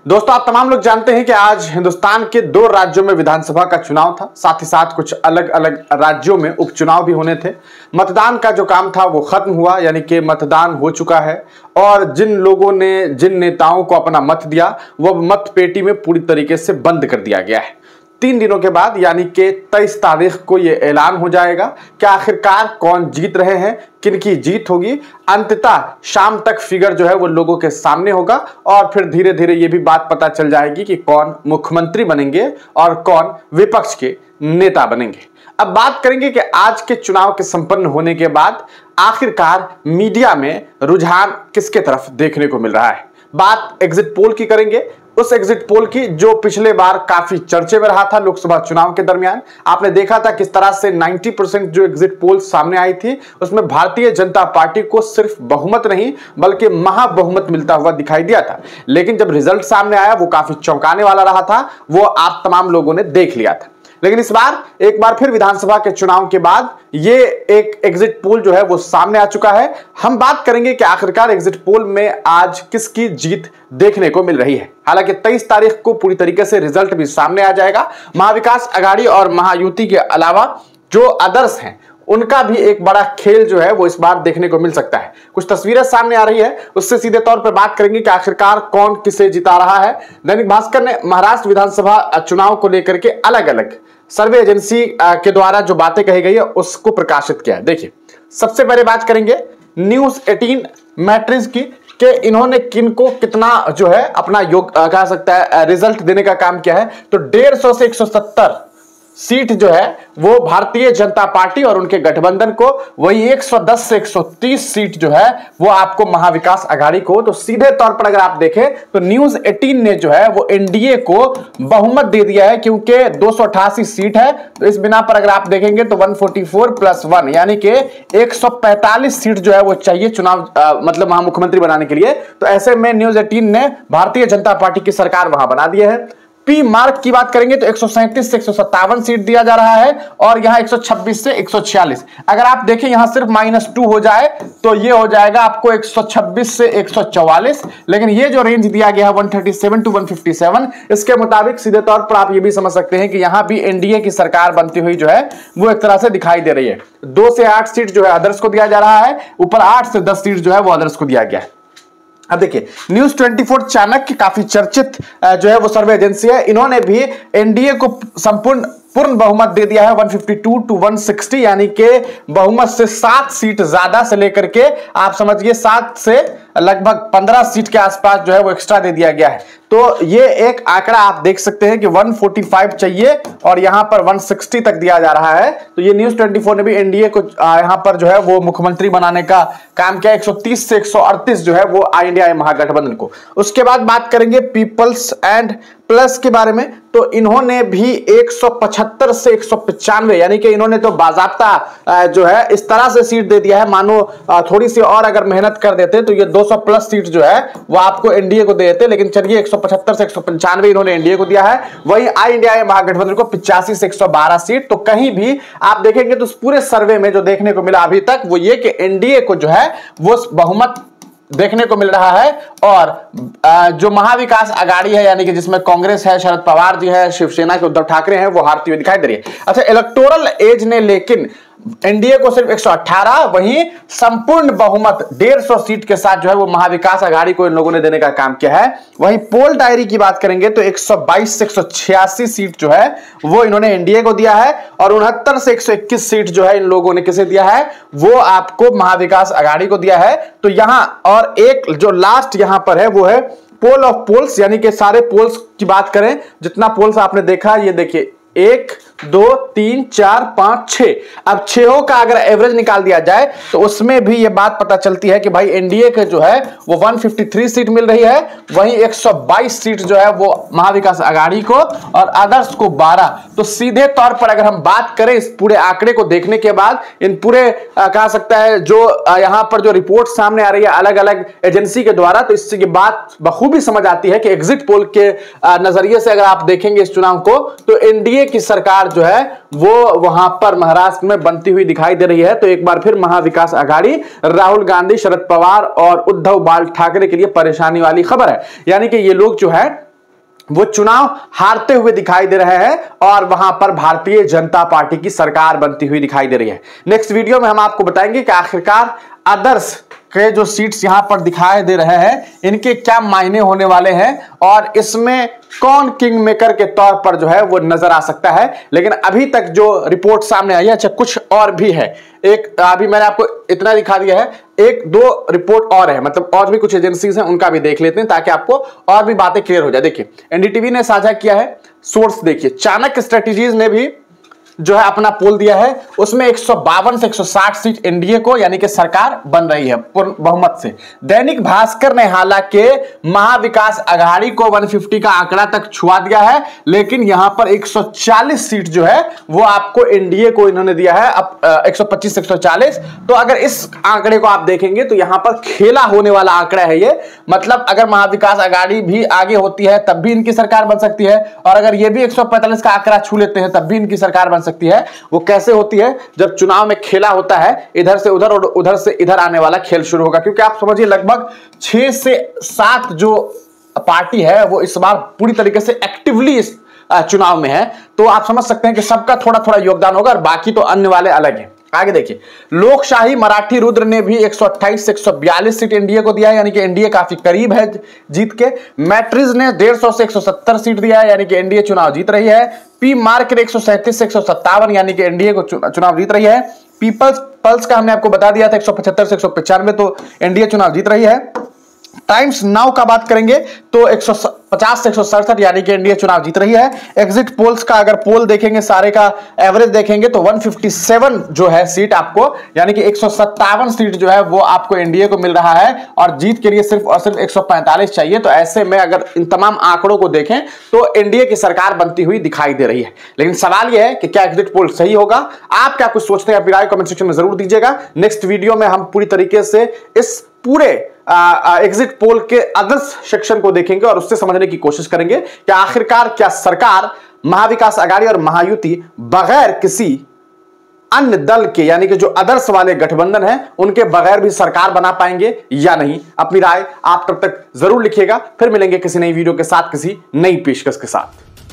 दोस्तों, आप तमाम लोग जानते हैं कि आज हिंदुस्तान के 2 राज्यों में विधानसभा का चुनाव था। साथ ही साथ कुछ अलग अलग राज्यों में उपचुनाव भी होने थे। मतदान का जो काम था वो खत्म हुआ, यानी कि मतदान हो चुका है और जिन लोगों ने जिन नेताओं को अपना मत दिया वो मत पेटी में पूरी तरीके से बंद कर दिया गया है। 3 दिनों के बाद यानी कि 23 तारीख को यह ऐलान हो जाएगा कि आखिरकार कौन जीत रहे हैं, किनकी जीत होगी। अंततः शाम तक फिगर जो है वो लोगों के सामने होगा और फिर धीरे धीरे ये भी बात पता चल जाएगी कि कौन मुख्यमंत्री बनेंगे और कौन विपक्ष के नेता बनेंगे। अब बात करेंगे कि आज के चुनाव के संपन्न होने के बाद आखिरकार मीडिया में रुझान किसके तरफ देखने को मिल रहा है। बात एग्जिट पोल की करेंगे, उस एग्जिट पोल की जो पिछले बार काफी चर्चे में रहा था लोकसभा चुनाव के दरमियान। आपने देखा था किस तरह से 90% जो एग्जिट पोल सामने आई थी उसमें भारतीय जनता पार्टी को सिर्फ बहुमत नहीं बल्कि महाबहुमत मिलता हुआ दिखाई दिया था। लेकिन जब रिजल्ट सामने आया वो काफी चौंकाने वाला रहा था, वो आप तमाम लोगों ने देख लिया था। लेकिन इस बार एक बार फिर विधानसभा के चुनाव के बाद ये एक एग्जिट पोल जो है वो सामने आ चुका है। हम बात करेंगे कि आखिरकार एग्जिट पोल में आज किसकी जीत देखने को मिल रही है। हालांकि 23 तारीख को पूरी तरीके से रिजल्ट भी सामने आ जाएगा। महाविकास आघाड़ी और महायुति के अलावा जो अदर्स हैं उनका भी एक बड़ा खेल जो है वो इस बार देखने को मिल सकता है। कुछ तस्वीरें सामने आ रही है, उससे सीधे तौर पर बात करेंगे कि आखिरकार कौन किसे जिता रहा है। दैनिक भास्कर ने महाराष्ट्र विधानसभा चुनाव को लेकर के अलग अलग सर्वे एजेंसी के द्वारा जो बातें कही गई है उसको प्रकाशित किया है। देखिए, सबसे पहले बात करेंगे न्यूज 18 मैट्रिक्स की कि इन्होंने किनको कितना जो है अपना योग कह सकता है रिजल्ट देने का काम किया है। तो 150 से 170 सीट जो है वो भारतीय जनता पार्टी और उनके गठबंधन को, वही 110 से 130 सीट जो है वो आपको महाविकास आघाड़ी को। तो सीधे तौर पर अगर आप देखें तो न्यूज 18 ने जो है वो एनडीए को बहुमत दे दिया है, क्योंकि 288 सीट है। तो इस बिना पर अगर आप देखेंगे तो 144 + 1 यानी कि 145 सीट जो है वो चाहिए चुनाव मतलब मुख्यमंत्री बनाने के लिए। तो ऐसे में न्यूज 18 ने भारतीय जनता पार्टी की सरकार वहां बना दी है। पी मार्क की बात करेंगे तो 137 से 157 सीट दिया जा रहा है और यहां 126 से 146। अगर आप देखें यहां सिर्फ -2 हो जाए तो ये हो जाएगा आपको 126 से 144। लेकिन ये जो रेंज दिया गया है 137 से 157, इसके मुताबिक सीधे तौर पर आप ये भी समझ सकते हैं कि यहां भी एनडीए की सरकार बनती हुई जो है वो एक तरह से दिखाई दे रही है। 2 से 8 सीट जो है अदर्स को दिया जा रहा है, ऊपर 8 से 10 सीट जो है वो अदर्स को दिया गया है। अब देखिए, न्यूज 24 चाणक्य काफी चर्चित जो है वो सर्वे एजेंसी है, इन्होंने भी एनडीए को पूर्ण बहुमत दे दिया है 152 to 160, यानी कि बहुमत से 7 सीट ज्यादा से लेकर के आप समझिए 7 से लगभग 15 सीट के आसपास जो है वो एक्स्ट्रा दे दिया गया है। तो ये एक आंकड़ा आप देख सकते हैं कि 145 चाहिए और यहां पर 160 तक दिया जा रहा है। तो ये न्यूज 24 ने भी एनडीए को यहां पर जो है वो मुख्यमंत्री बनाने का काम किया। 130 से 138 जो है वो इंडिया महागठबंधन को। उसके बाद बात करेंगे पीपल्स एंड प्लस के बारे में, तो इन्होंने भी 175 से 195 यानी कि इन्होंने तो बाजाब्ता जो है इस तरह से सीट दे दिया है मानो थोड़ी सी और अगर मेहनत कर देते तो ये 200+ सीट जो है वो आपको एनडीए को दे देते। लेकिन चलिए 175 से 195 इन्होंने एनडीए को दिया है। वहीं इंडिया महागठबंधन को 85 से 112 सीट। तो कहीं भी आप देखेंगे तो उस पूरे सर्वे में जो देखने को मिला अभी तक वो ये कि एनडीए को जो है वो बहुमत देखने को मिल रहा है और जो महाविकास आघाड़ी है यानी कि जिसमें कांग्रेस है, शरद पवार जी है, शिवसेना के उद्धव ठाकरे हैं, वो हारती हुई दिखाई दे रही है। अच्छा, इलेक्टोरल एज ने लेकिन एनडीए को सिर्फ 118, वहीं संपूर्ण बहुमत 150 सीट के साथ जो है वो महाविकास आघाड़ी को इन लोगों ने देने का काम किया है। वहीं पोल डायरी की बात करेंगे तो 122 से 186 सीट जो है वो इन्होंने एनडीए को दिया है और 69 से 121 सीट जो है इन लोगों ने किसे दिया है, वो आपको महाविकास आघाड़ी को दिया है। तो यहां और एक जो लास्ट यहां पर है वो है पोल ऑफ पोल्स, यानी कि सारे पोल्स की बात करें जितना पोल्स आपने देखा, ये देखिए 1 2 3 4 5 6। अब 6 का अगर एवरेज निकाल दिया जाए तो उसमें भी ये बात पता चलती है कि भाई एनडीए के जो है वो 153 सीट मिल रही है, वहीं 122 सीट जो है वो महाविकास आघाड़ी को और अदर्स को 12। तो सीधे तौर पर अगर हम बात करें इस पूरे आंकड़े को देखने के बाद, इन पूरे कहा सकता है जो यहां पर जो रिपोर्ट सामने आ रही है अलग अलग एजेंसी के द्वारा, तो इससे ये बात बखूबी समझ आती है कि एग्जिट पोल के नजरिए से अगर आप देखेंगे इस चुनाव को तो एनडीए की सरकार जो है वो वहां पर महाराष्ट्र में बनती हुई दिखाई दे रही है। तो एक बार फिर महाविकास आघाड़ी राहुल गांधी, शरद पवार और उद्धव बाल ठाकरे के लिए परेशानी वाली खबर है। यानी कि ये लोग जो है वो चुनाव हारते हुए दिखाई दे रहे हैं और वहां पर भारतीय जनता पार्टी की सरकार बनती हुई दिखाई दे रही है। नेक्स्ट वीडियो में हम आपको बताएंगे कि आखिरकार अदर्स के जो सीट्स यहां पर दिखाई दे रहे हैं इनके क्या मायने होने वाले हैं और इसमें कौन किंग मेकर के तौर पर जो है वो नजर आ सकता है। लेकिन अभी तक जो रिपोर्ट सामने आई है, अच्छा कुछ और भी है, एक अभी मैंने आपको इतना दिखा दिया है, एक दो रिपोर्ट और है, मतलब और भी कुछ एजेंसीज हैं, उनका भी देख लेते हैं ताकि आपको और भी बातें क्लियर हो जाए। देखिए एनडीटीवी ने साझा किया है सोर्स, देखिए चाणक्य स्ट्रेटेजीज ने भी जो है अपना पोल दिया है, उसमें 152 से 160 सीट एनडीए को यानी कि सरकार बन रही है पूर्ण बहुमत से। दैनिक भास्कर ने हालांकि महाविकास आघाड़ी को 150 का आंकड़ा तक छुआ दिया है, लेकिन यहां पर 140 सीट जो है वो आपको एनडीए को इन्होंने दिया है, अब 125 से 140। तो अगर इस आंकड़े को आप देखेंगे तो यहां पर खेला होने वाला आंकड़ा है ये, मतलब अगर महाविकास आघाड़ी भी आगे होती है तब भी इनकी सरकार बन सकती है, और अगर ये भी 145 का आंकड़ा छू लेते हैं तब भी इनकी सरकार बन सकती है। वो कैसे होती है? जब चुनाव में खेला होता है, इधर से उधर और उधर से इधर आने वाला खेल शुरू होगा, क्योंकि आप समझिए लगभग 6 से 7 जो पार्टी है वो इस बार पूरी तरीके से एक्टिवली इस चुनाव में है, तो आप समझ सकते हैं कि सबका थोड़ा थोड़ा योगदान होगा और बाकी तो अन्य वाले अलग हैं। आगे देखिए, लोकशाही मराठी रुद्र ने भी 128 से 142 सीट एनडीए को दिया है, यानी कि एनडीए काफी करीब है जीत के। मैट्रिज ने 150 से 170 सीट दिया है, यानी कि एनडीए चुनाव जीत रही है। पी मार्क ने 137 से 157, यानी कि एनडीए को चुनाव जीत रही है। पीपल्स पल्स का हमने आपको बता दिया था 175 से 195, तो एनडीए चुनाव जीत रही है। टाइम्स नाउ का बात करेंगे तो 150 से 167, यानी कि एनडीए चुनाव जीत रही है। एग्जिट पोल्स का अगर पोल देखेंगे, सारे का एवरेज देखेंगे तो 157 जो है सीट आपको, यानी कि 157 सीट जो है वो आपको एनडीए को मिल रहा है, और जीत के लिए सिर्फ और सिर्फ 145 चाहिए। तो ऐसे में अगर इन तमाम आंकड़ों को देखें तो एनडीए की सरकार बनती हुई दिखाई दे रही है। लेकिन सवाल यह है कि क्या एग्जिट पोल सही होगा? आप क्या कुछ सोचते हैं? अपनी राय कमेंट सेक्शन में जरूर दीजिएगा। नेक्स्ट वीडियो में हम पूरी तरीके से इस पूरे एग्जिट पोल के अदर्स सेक्शन को देखेंगे और उससे समझने की कोशिश करेंगे कि आखिरकार क्या सरकार महाविकास आघाड़ी और महायुति बगैर किसी अन्य दल के, यानी कि जो अदर्स वाले गठबंधन है उनके बगैर भी सरकार बना पाएंगे या नहीं। अपनी राय आप तब तक जरूर लिखिएगा। फिर मिलेंगे किसी नई वीडियो के साथ, किसी नई पेशकश के साथ।